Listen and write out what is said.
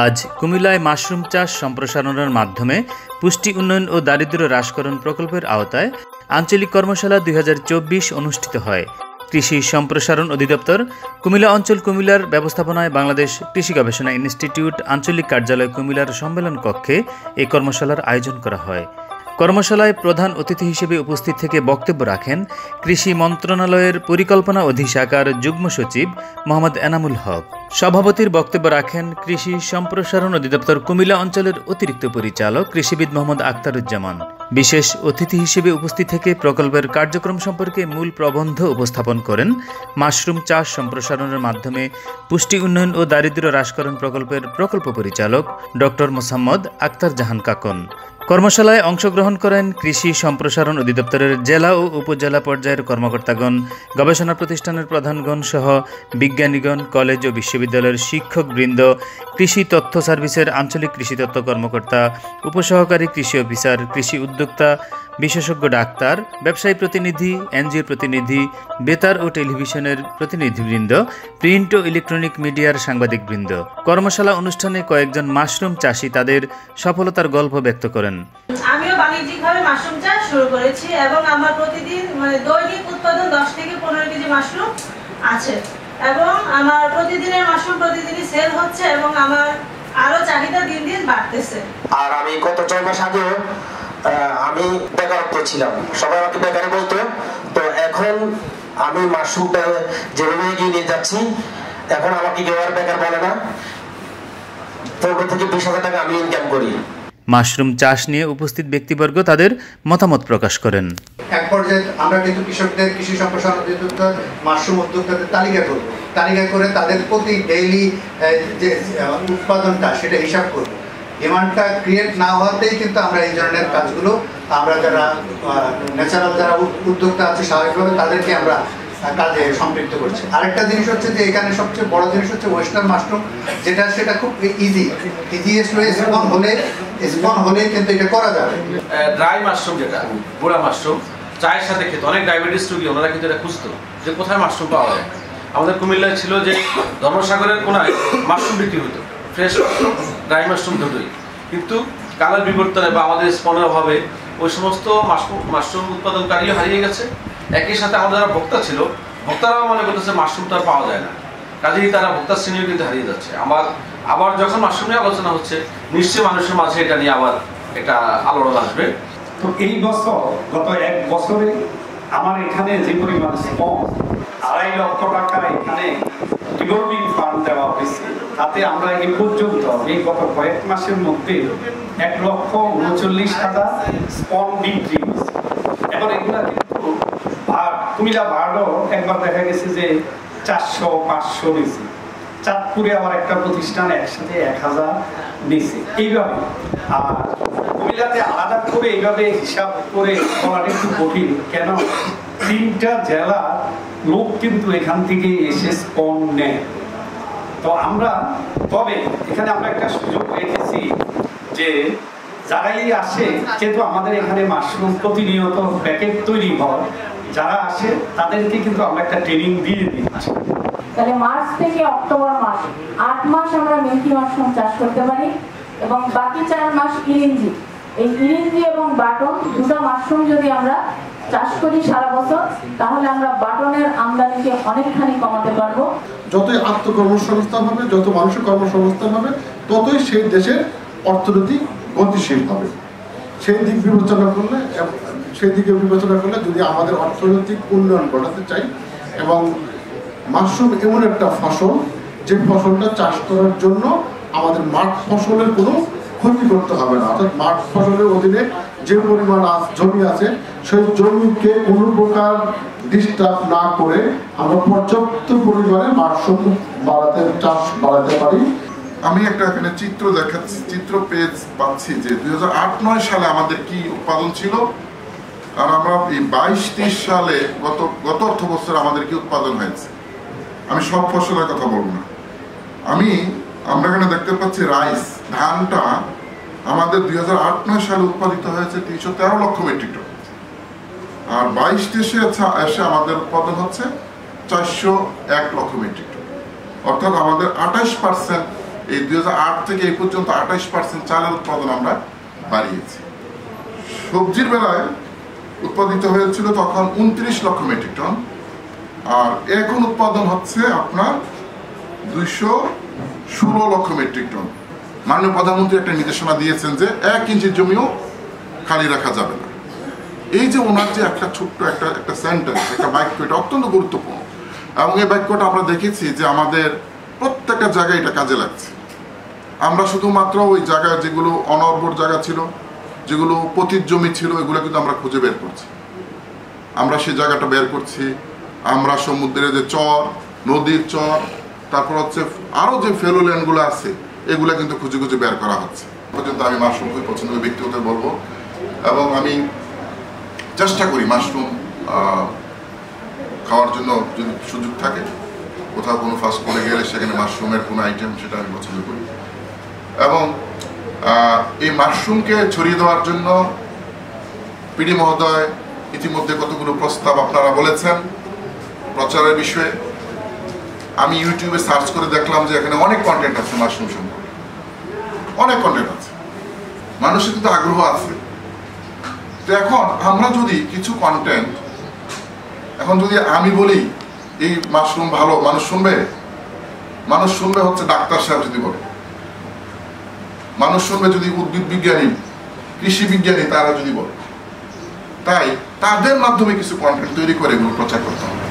আজ কুমিল্লায় মাশরুম চাষ সম্প্রসারণের মাধ্যমে পুষ্টি উন্নয়ন ও দারিদ্র্য হ্রাসকরণ প্রকল্পের আওতায় আঞ্চলিক কর্মশালা 2024 অনুষ্ঠিত হয়। কৃষি সম্প্রসারণ অধিদপ্তর কুমিল্লা অঞ্চল কুমিল্লার ব্যবস্থাপনায় বাংলাদেশ কৃষি গবেষণা ইনস্টিটিউট আঞ্চলিক কার্যালয় কুমিল্লার সম্মেলন কক্ষে এই কর্মশালার আয়োজন করা হয়। কর্মশালায় প্রধান অতিথি হিসেবে উপস্থিত থেকে বক্তব্য রাখেন কৃষি মন্ত্রণালয়ের পরিকল্পনা অধিশাখার যুগ্ম সচিব মোহাম্মদ এনামুল হক। সভাপতির বক্তব্য রাখেন কৃষি সম্প্রসারণ অধিদপ্তর কুমিল্লা অঞ্চলের অতিরিক্ত পরিচালক কৃষিবিদ মোহাম্মদ আখতারুজ্জামান। বিশেষ অতিথি হিসেবে উপস্থিত থেকে প্রকল্পের কার্যক্রম সম্পর্কে মূল প্রবন্ধ উপস্থাপন করেন মাশরুম চাষ সম্প্রসারণের মাধ্যমে পুষ্টি উন্নয়ন ও দারিদ্র্য হ্রাসকরণ প্রকল্পের প্রকল্প পরিচালক ডক্টর মোসাম্মদ আক্তার জাহান কাকন। কর্মশালায় অংশগ্রহণ করেন কৃষি সম্প্রসারণ অধিদপ্তরের জেলা ও উপজেলা পর্যায়ের কর্মকর্তাগণ, গবেষণা প্রতিষ্ঠানের প্রধানগণ সহ বিজ্ঞানীগণ, কলেজ ও বিশ্ববিদ্যালয়ের শিক্ষকবৃন্দ, কৃষি তথ্য সার্ভিসের আঞ্চলিক কৃষি তথ্য কর্মকর্তা, উপসহকারী কৃষি অফিসার, কৃষি উদ্যোক্তা, বিশেষজ্ঞ ডাক্তার, ব্যবসায়ী প্রতিনিধি, এনজিও প্রতিনিধি, বেতার ও টেলিভিশনের প্রতিনিধিবৃন্দ, প্রিন্ট ও ইলেকট্রনিক মিডিয়ার সাংবাদিকবৃন্দ। কর্মশালা অনুষ্ঠানে কয়েকজন মাশরুম চাষী তাদের সফলতার গল্প ব্যক্ত করেন। আমিও বাণিজ্যিকভাবে মাশরুম চাষ শুরু করেছি এবং আমার প্রতিদিন দৈনিক উৎপাদন 10 থেকে 15 কেজি মাশরুম আছে এবং আমার প্রতিদিনের মাশরুম প্রতিদিনই সেল হচ্ছে এবং আমার আরো চাহিদা দিন দিন বাড়তেছে। আর আমি গত 6 মাস আগে আমি বেকারত্ব ছিলাম, সবাই আমাকে বেকার বলতো। তো এখন আমি মাশরুমটা যেভাবে এগিয়ে নিয়ে যাচ্ছি, এখন আমাকে কেউ আর বেকার বলে না। 15 থেকে 20,000 টাকা আমি ইনকাম করি। মাশরুম চাষ নিয়ে উপস্থিত ব্যক্তিবর্গ তাদের মতামত প্রকাশ করেন। এক পর্যায়ে আমরা কিন্তু কৃষকদের কৃষি সম্প্রসারণ অধিদপ্তর মাশরুম উদ্যোক্তাদের তালিকা করে তাদের প্রতি ডেইলি যে উৎপাদনটা সেটা হিসাব করব। ডিমান্ডটা ক্রিয়েট না হওয়াতেই কিন্তু আমরা এই ধরনের কাজগুলো আমরা যারা ন্যাচারাল যারা উদ্যোক্তা আছে স্বাভাবিকভাবে তাদেরকে আমরা কাজে সম্পৃক্ত করছি। আরেকটা জিনিস হচ্ছে যে এখানে সবচেয়ে বড় জিনিস হচ্ছে ওয়েস্টার্ন মাশরুম, সেটা খুব ইজিয়েস্ট ওয়ে স্পন হলে কিন্তু এটা করা যাবে। ড্রাই মাশরুম যেটা বুড়া মাশরুম চায়ের সাথে খেতে অনেক ডায়াবেটিস রোগী ওনারা কিন্তু এটা খুঁজতো যে কোথায় মাশরুম পাওয়া যায়। আমাদের কুমিল্লায় ছিল যে ধর্মসাগরের কোনায় মাশরুম বিক্রি হতো, ফ্রেশ মাশরুম, ড্রাই মাশরুম দুটোই। কিন্তু কালার বিবর্তনে বা আমাদের স্পনের অভাবে ওই সমস্ত মাশরুম উৎপাদনকারীও হারিয়ে গেছে। একই সাথে আমাদের যারা ভোক্তা ছিল, ভোক্তারাও মনে করতেছে মাশরুমটা আর পাওয়া যায় না, কাজেই তারা ভোক্তার শ্রেণীও কিন্তু হারিয়ে যাচ্ছে। আবার যখন মাশরুম নিয়ে আলোচনা হচ্ছে, নিশ্চয়ই মানুষের মাঝে এটা নিয়ে আবার একটা আলোড়ন আসবে। তো এই বছর গত 1 বছরে আমার এখানে যে পরিমাণ স্পন 2.5 লক্ষ টাকা এখানে রিভলভিং ফান্ড দেওয়া হয়েছে, তাতে আমরা এই পর্যন্ত এই গত কয়েক মাসের মধ্যে 1,39,000 স্পন বিক্রি হয়েছে। এখন এগুলা কিন্তু কুমিল্লা বার্ডও একবার দেখা গেছে যে 400-500 নিয়েছে, চাঁদপুরে আবার একটা প্রতিষ্ঠান একসাথে 1,000 নিয়েছে। এইভাবে আর কুমিল্লাতে আলাদা করে এইভাবে হিসাব করে করাটা একটু কঠিন, কেন 3টা জেলা লোক কিন্তু এখান থেকে এসে স্পন নেয়। তো তবে এখানে আমরা একটা সুযোগ রেখেছি যে যারাই আসে, যেহেতু আমাদের এখানে মাশরুম প্রতিনিয়ত প্যাকেট তৈরি হয়, যারা আসে তাদেরকে কিন্তু আমরা একটা ট্রেনিং দিয়ে দিচ্ছি। তাহলে মার্চ থেকে অক্টোবর মাস 8 মাস আমরা মিল্কি মাশরুম চাষ করতে পারি এবং বাকি 4 মাস ইরিঞ্জি। এই ইরিঞ্জি এবং বাটন দুটো মাশরুম যদি আমরা চাষ করি সারা বছর, তাহলে আমরা বাটনের আমদানিকে অনেকখানি কমাতে পারবো। যতই আত্মকর্মসংস্থান হবে, যত মানুষের কর্মসংস্থান হবে, ততই সেই দেশের অর্থনীতি গতিশীল হবে। সেই দিকে বিবেচনা করলে যদি আমাদের অর্থনৈতিক উন্নয়ন ঘটাতে চাই, এবং মাশরুম এমন একটা ফসল যে ফসলটা চাষ করার জন্য আমাদের মাঠ ফসলের কোনো ক্ষতি করতে হবে না, অর্থাৎ মাঠ ফসলের অধীনে যে পরিমাণ জমি আছে সেই জমিকে কোনো প্রকার ডিস্টার্ব না করে আমরা পর্যাপ্ত পরিমাণে মাশরুম চাষ বাড়াতে পারি। আমি একটা এখানে চিত্র পাচ্ছি যে 2008-9 সালে আমাদের কি উৎপাদন ছিল, আর আমরা এই 22-23 সালে গত অর্থ বছর আমাদের কি উৎপাদন হয়েছে। আমি সব ফসলের কথা বলবো না। আমরা এখানে দেখতে পাচ্ছি রাইস, ধানটা আমাদের 2008-9 সালে উৎপাদিত হয়েছে 313 লক্ষ মেট্রিক টন, আর 22-23 এসে আমাদের উৎপাদন হচ্ছে 401 লক্ষ মেট্রিক টন, অর্থাৎ আমাদের 28% এই 2008 থেকে এই পর্যন্ত 28% চালের উৎপাদন আমরা বাড়িয়েছি। সবজির বেলায় উৎপাদিত হয়েছিল তখন 29 লক্ষ মেট্রিক টন, আর এখন উৎপাদন হচ্ছে আপনার 216 লক্ষ মেট্রিক টন। মাননীয় প্রধানমন্ত্রী একটা নির্দেশনা দিয়েছেন যে 1 ইঞ্চি জমিও খালি রাখা যাবে না। এই যে ওনার যে একটা ছোট্ট একটা সেন্টেন্স, একটা বাক্য, এটা অত্যন্ত গুরুত্বপূর্ণ এবং এই বাক্যটা আমরা দেখেছি যে আমাদের প্রত্যেকটা জায়গায় এটা কাজে লাগছে। আমরা শুধুমাত্র ওই জায়গায় যেগুলো অনর্বর জায়গা ছিল, যেগুলো পতিত জমি ছিল, এগুলো কিন্তু আমরা খুঁজে বের করছি। আমরা সেই জায়গাটা বের করছি। আমরা সমুদ্রের যে চর, নদীর চর, তারপর হচ্ছে আরও যে ফেলো ল্যান্ডগুলো আছে, এগুলো কিন্তু খুঁজে খুঁজে বের করা হচ্ছে। পর্যন্ত আমি মাশরুম খুবই পছন্দ করি, ব্যক্তিগত বলবো, এবং আমি চেষ্টা করি মাশরুম খাওয়ার জন্য যদি সুযোগ থাকে, কোথাও কোনো ফাস্ট ফুডে গেলে সেখানে মাশরুমের কোনো আইটেম সেটা আমি পছন্দ করি। এবং এই মাশরুমকে ছড়িয়ে দেওয়ার জন্য পিডি মহোদয় ইতিমধ্যে কতগুলো প্রস্তাব আপনারা বলেছেন প্রচারের বিষয়ে। আমি ইউটিউবে সার্চ করে দেখলাম যে এখানে অনেক কন্টেন্ট আছে মাশরুম সম্পর্কে, অনেক কন্টেন্ট আছে, মানুষের কিন্তু আগ্রহ আছে। তো এখন আমরা যদি কিছু কন্টেন্ট, এখন যদি আমি বলি এই মাশরুম ভালো, মানুষ শুনবে? মানুষ শুনবে হচ্ছে ডাক্তার সাহেব যদি বলে, মানুষ শুনবে যদি উদ্ভিদ বিজ্ঞানী, কৃষি বিজ্ঞানী তারা যদি বলে। তাই তাদের মাধ্যমে কিছু কন্টেন্ট তৈরি করে এগুলো প্রচার করতে হবে।